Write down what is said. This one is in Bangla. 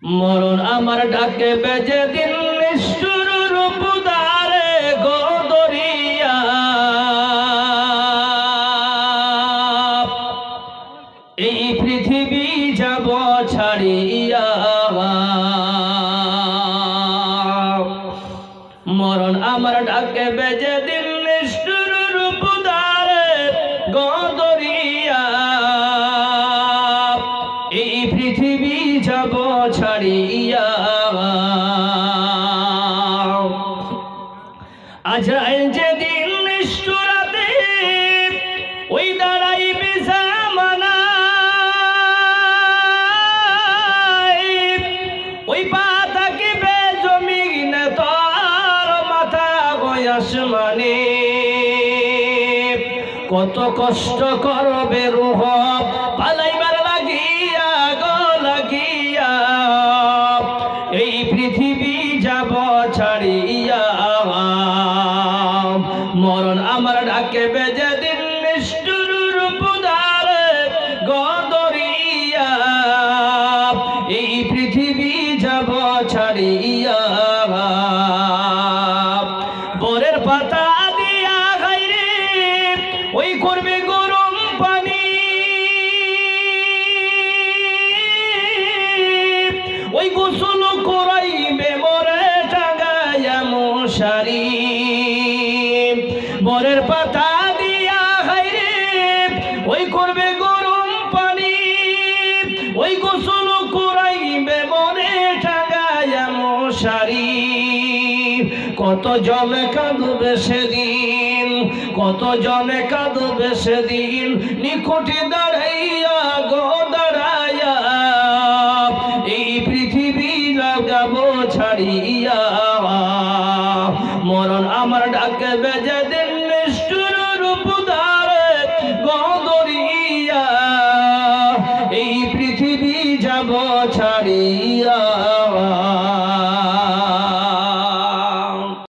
মরণ আমার ডাকে বেজে দিন নিষ্ঠুর রূপ দ্বারে গোদরিয়া এই পৃথিবী যাব ছাড়িয়া মরণ আমার ডাকে বেজে দিন নিষ্ঠুর রূপ দ্বারে গোদরিয়া এই পৃথিবী যাব ছাড়িয়া আজরাইল যেদিন নিষ্ঠুরাতে ওই দাঁড়াইবে জামানায় ওই পা থাকিবে জমিনে তার মাথা গয় আসমানে কত কষ্ট করবে রূহ পালাইবার লাগিয়া গো লাগিয়া এই পৃথিবী যাব ছাড়িয়া মরণ আমার ডাকে বেজে দিন নিষ্ঠুর রূপ দ্বারে গোদরিয়া এই পৃথিবী যাব ছাড়িয়া বরের পাতা দিয়া গাইরে ওই করবে গরম পানি ওই গোসল করাইবে মরে টাঙ্গায়া মশারি বরের পাতা দিয়া হাইরে ওই করবে গরম পানি ওই গোসল করাইবে মরে টাঙ্গায়া মশারি কত জনে কাঁদবে সেদিন কত জনে কাঁদবে সেদিন নিকটে দাঁড়াইয়া গো দাঁড়াইয়া এই পৃথিবী যাব ছাড়িয়া মরণ আমার ডাকে বেজে দিন নিষ্ঠুর রূপ দ্বারে গোদরিয়া এই পৃথিবী যাব ছাড়িয়া